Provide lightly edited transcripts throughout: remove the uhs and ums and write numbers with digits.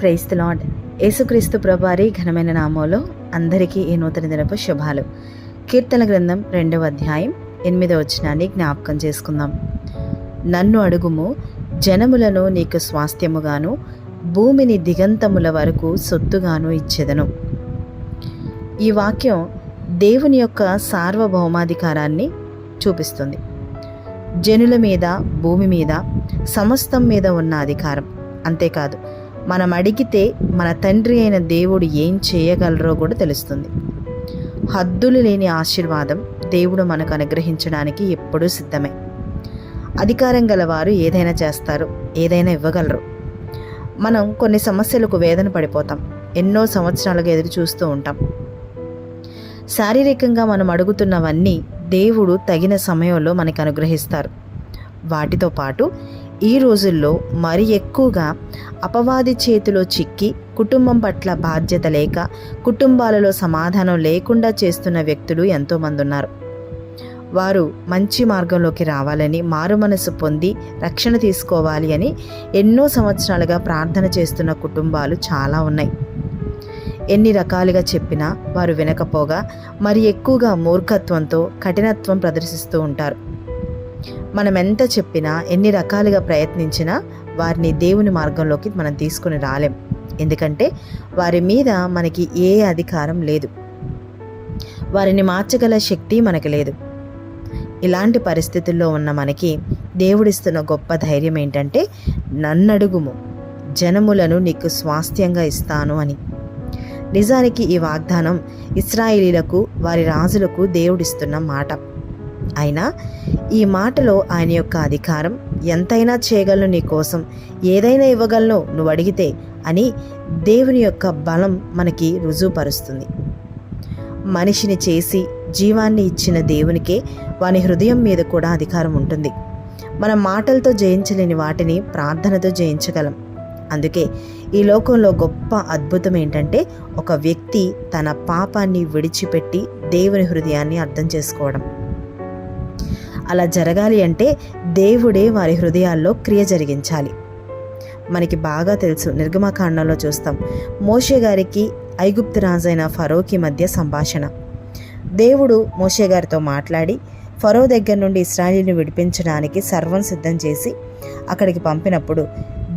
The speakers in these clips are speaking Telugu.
Praise the lord. యేసుక్రీస్తు ప్రభువారి ఘనమైన నామంలో అందరికీ ఈ నూతన దినపు శుభాలు. కీర్తన గ్రంథం 2వ అధ్యాయం 8వ వచనాన్ని జ్ఞాపకం చేసుకుందాం. నన్ను అడుగుము, జనములను నీకు స్వాస్థ్యముగాను, భూమిని దిగంతముల వరకు సొత్తుగాను ఇచ్చెదను. ఈ వాక్యం దేవుని యొక్క సార్వభౌమాధికారాన్ని చూపిస్తుంది. జనుల మీద, భూమి మీద, సమస్తం మీద ఉన్న అధికారం. అంతేకాదు, మనం అడిగితే మన తండ్రి అయిన దేవుడు ఏం చేయగలరో కూడా తెలుస్తుంది. హద్దులు లేని ఆశీర్వాదం దేవుడు మనకు అనుగ్రహించడానికి ఎప్పుడూ సిద్ధమే. అధికారం గలవారు ఏదైనా చేస్తారు, ఏదైనా ఇవ్వగలరు. మనం కొన్ని సమస్యలకు వేదన పడిపోతాం, ఎన్నో సంవత్సరాలుగా ఎదురు చూస్తూ ఉంటాం. శారీరకంగా మనం అడుగుతున్నవన్నీ దేవుడు తగిన సమయంలో మనకు అనుగ్రహిస్తారు. వాటితో పాటు ఈ రోజుల్లో మరి ఎక్కువగా అపవాది చేతిలో చిక్కి కుటుంబం పట్ల బాధ్యత లేక, కుటుంబాలలో సమాధానం లేకుండా చేస్తున్న వ్యక్తులు ఎంతోమంది ఉన్నారు. వారు మంచి మార్గంలోకి రావాలని, మారు మనసు పొంది రక్షణ తీసుకోవాలి అని ఎన్నో సంవత్సరాలుగా ప్రార్థన చేస్తున్న కుటుంబాలు చాలా ఉన్నాయి. ఎన్ని రకాలుగా చెప్పినా వారు వినకపోగా మరి ఎక్కువగా మూర్ఖత్వంతో కఠినత్వం ప్రదర్శిస్తూ ఉంటారు. మనం ఎంత చెప్పినా, ఎన్ని రకాలుగా ప్రయత్నించినా వారిని దేవుని మార్గంలోకి మనం తీసుకుని రాలేం. ఎందుకంటే వారి మీద మనకి ఏ అధికారం లేదు, వారిని మార్చగల శక్తి మనకి లేదు. ఇలాంటి పరిస్థితుల్లో ఉన్న మనకి దేవుడిస్తున్న గొప్ప ధైర్యం ఏంటంటే, నన్నడుగుము, జనములను నీకు స్వాస్థ్యంగా ఇస్తాను అని. నిజానికి ఈ వాగ్దానం ఇశ్రాయేలీలకు, వారి రాజులకు దేవుడిస్తున్న మాట. అయినా ఈ మాటలో ఆయన యొక్క అధికారం, ఎంతైనా చేయగలను నీ కోసం, ఏదైనా ఇవ్వగలను నువ్వు అడిగితే అని దేవుని యొక్క బలం మనకి రుజువుపరుస్తుంది. మనిషిని చేసి జీవాన్ని ఇచ్చిన దేవునికే వాని హృదయం మీద కూడా అధికారం ఉంటుంది. మనం మాటలతో జయించలేని వాటిని ప్రార్థనతో జయించగలం. అందుకే ఈ లోకంలో గొప్ప అద్భుతం ఏంటంటే, ఒక వ్యక్తి తన పాపాన్ని విడిచిపెట్టి దేవుని హృదయాన్ని అర్థం చేసుకోవడం. అలా జరగాలి అంటే దేవుడే వారి హృదయాల్లో క్రియ జరిగించాలి. మనకి బాగా తెలుసు, నిర్గమకాండంలో చూస్తాం, మోషే గారికి ఐగుప్తు రాజైన ఫరోకి మధ్య సంభాషణ. దేవుడు మోషే గారితో మాట్లాడి ఫరో దగ్గర నుండి ఇశ్రాయేలుని విడిపించడానికి సర్వం సిద్ధం చేసి అక్కడికి పంపినప్పుడు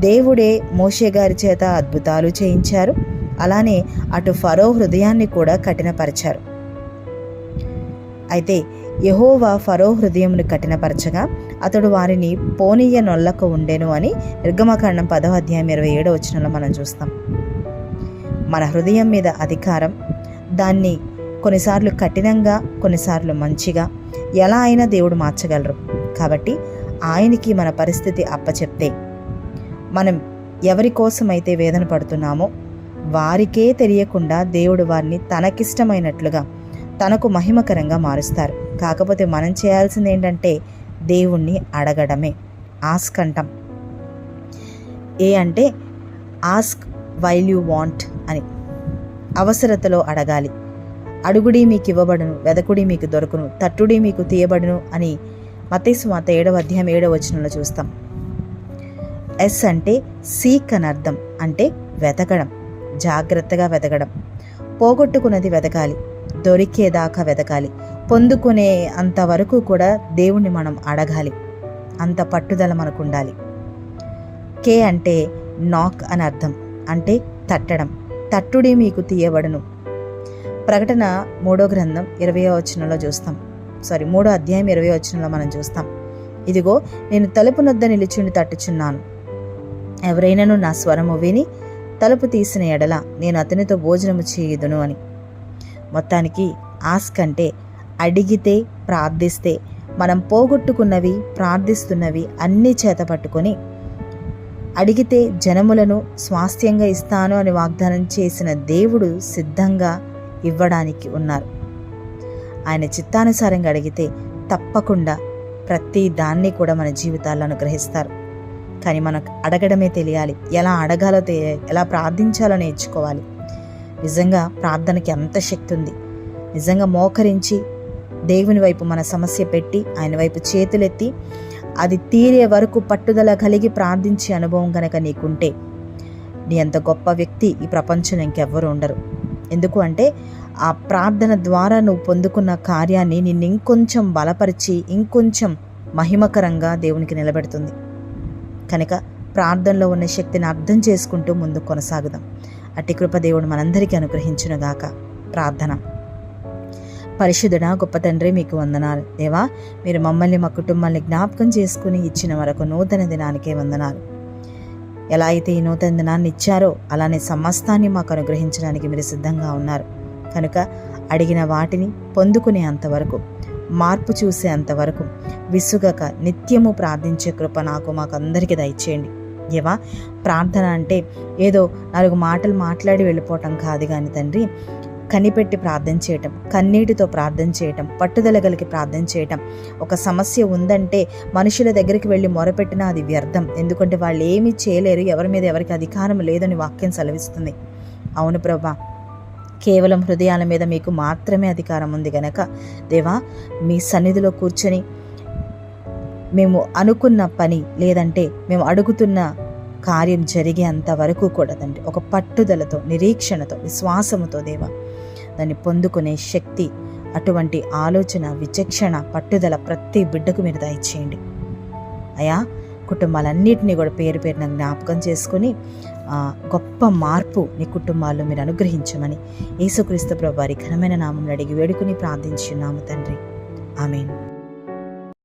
దేవుడే మోషే గారి చేత అద్భుతాలు చేయించారు. అలానే అటు ఫరో హృదయాన్ని కూడా కఠినపరిచారు. అయితే యెహోవా ఫరో హృదయమును కఠినపరచగా అతడు వారిని పోనీయ నొల్లక ఉండెను అని నిర్గమకాండం 10వ అధ్యాయం 27వ వచనంలో మనం చూస్తాం. మన హృదయం మీద అధికారం, దాన్ని కొన్నిసార్లు కఠినంగా, కొన్నిసార్లు మంచిగా ఎలా అయినా దేవుడు మార్చగలరు. కాబట్టి ఆయనకి మన పరిస్థితి అప్పచెప్తే, మనం ఎవరి కోసమైతే వేదన పడుతున్నామో వారికే తెలియకుండా దేవుడు వారిని తనకిష్టమైనట్లుగా, తనకు మహిమకరంగా మారుస్తారు. కాకపోతే మనం చేయాల్సింది ఏంటంటే దేవుణ్ణి అడగడమే. ఆస్క్ అంటాం. ఏ అంటే ఆస్క్ వైల్ యూ వాంట్ అని. అవసరతలో అడగాలి. అడుగుడి మీకు ఇవ్వబడును, వెదకుడి మీకు దొరకును, తట్టుడి మీకు తీయబడును అని మత్తయి సువార్త 7వ అధ్యాయం 7వ వచనంలో చూస్తాం. ఎస్ అంటే సీక్ అని అర్థం. అంటే వెతకడం, జాగ్రత్తగా వెతకడం. పోగొట్టుకున్నది వెతకాలి, దొరికేదాకా వెతకాలి, పొందుకునే అంతవరకు కూడా దేవుణ్ణి మనం అడగాలి. అంత పట్టుదల మనకు ఉండాలి. కే అంటే నాక్ అని అర్థం. అంటే తట్టడం. తట్టుడి మీకు తీయబడును. ప్రకటన 3వ గ్రంథం 20వ వచనంలో చూస్తాం. 3వ అధ్యాయం 20వ వచనంలో మనం చూస్తాం. ఇదిగో నేను తలుపు నొద్ద నిలిచుండి తట్టుచున్నాను. ఎవరైనాను నా స్వరము విని తలుపు తీసిన ఎడల నేను అతనితో భోజనము చేయుదును అని. మొత్తానికి ఆస్క్ అంటే అడిగితే, ప్రార్థిస్తే, మనం పోగొట్టుకున్నవి, ప్రార్థిస్తున్నవి అన్నీ చేత పట్టుకొని అడిగితే జనములను స్వాస్థ్యంగా ఇస్తాను అని వాగ్దానం చేసిన దేవుడు సిద్ధంగా ఇవ్వడానికి ఉన్నారు. ఆయన చిత్తానుసారంగా అడిగితే తప్పకుండా ప్రతి దాన్ని కూడా మన జీవితాల్లో అనుగ్రహిస్తారు. కానీ మనకు అడగడమే తెలియాలి. ఎలా అడగాలో ఎలా ప్రార్థించాలో నేర్చుకోవాలి. నిజంగా ప్రార్థనకి అంత శక్తి ఉంది. నిజంగా మోకరించి దేవుని వైపు మన సమస్య పెట్టి ఆయన వైపు చేతులెత్తి అది తీరే వరకు పట్టుదల కలిగి ప్రార్థించే అనుభవం కనుక నీకుంటే నీ అంత గొప్ప వ్యక్తి ఈ ప్రపంచంలో ఇంకెవ్వరు ఉండరు. ఎందుకు అంటే ఆ ప్రార్థన ద్వారా నువ్వు పొందుకున్న కార్యాన్ని నిన్ను ఇంకొంచెం బలపరిచి ఇంకొంచెం మహిమకరంగా దేవునికి నిలబెడుతుంది. కనుక ప్రార్థనలో ఉన్న శక్తిని అర్థం చేసుకుంటూ ముందుకు కొనసాగుదాం. అట్టి కృప దేవుడు మనందరికీ అనుగ్రహించునుగాక. ప్రార్థన. పరిశుద్ధుడా గొప్ప తండ్రి, మీకు వందనాలు. దేవా, మీరు మమ్మల్ని మా కుటుంబాన్ని జ్ఞాపకం చేసుకుని ఇచ్చిన మరొక నూతన దినానికే వందనాలు. ఎలా అయితే ఈ నూతన దినాన్ని ఇచ్చారో అలానే సమస్తాన్ని మాకు అనుగ్రహించడానికి మీరు సిద్ధంగా ఉన్నారు. కనుక అడిగిన వాటిని పొందుకునే అంతవరకు, మార్పు చూసే అంతవరకు విసుగక నిత్యము ప్రార్థించే కృప మాకు అందరికీ దయచేయండి. దేవా, ప్రార్థన అంటే ఏదో 4 మాటలు మాట్లాడి వెళ్ళిపోవటం కాదు కానీ తండ్రి, కనిపెట్టి ప్రార్థన చేయటం, కన్నీటితో ప్రార్థన చేయటం, పట్టుదల కలిగి ప్రార్థన చేయటం. ఒక సమస్య ఉందంటే మనుషుల దగ్గరికి వెళ్ళి మొరపెట్టినా అది వ్యర్థం. ఎందుకంటే వాళ్ళు ఏమీ చేయలేరు, ఎవరి మీద ఎవరికి అధికారం లేదని వాక్యం సెలవిస్తుంది. అవును ప్రభా, కేవలం హృదయాల మీద మీకు మాత్రమే అధికారం ఉంది గనక దేవా, మీ సన్నిధిలో కూర్చొని మేము అనుకున్న పని లేదంటే మేము అడుగుతున్న కార్యం జరిగే అంతవరకు కూడా తండ్రి ఒక పట్టుదలతో, నిరీక్షణతో, విశ్వాసముతో దేవా దాన్ని పొందుకునే శక్తి, అటువంటి ఆలోచన, విచక్షణ, పట్టుదల ప్రతి బిడ్డకు మీరు దయచేయండి అయా. కుటుంబాలన్నింటినీ కూడా పేరు పేరున జ్ఞాపకం చేసుకుని గొప్ప మార్పు నీ కుటుంబాల్లో మీరు అనుగ్రహించమని యేసుక్రీస్తు ప్రభువారి ఘనమైన నామములో అడిగి వేడుకుని ప్రార్థించున్నాము తండ్రి. ఆమేన్.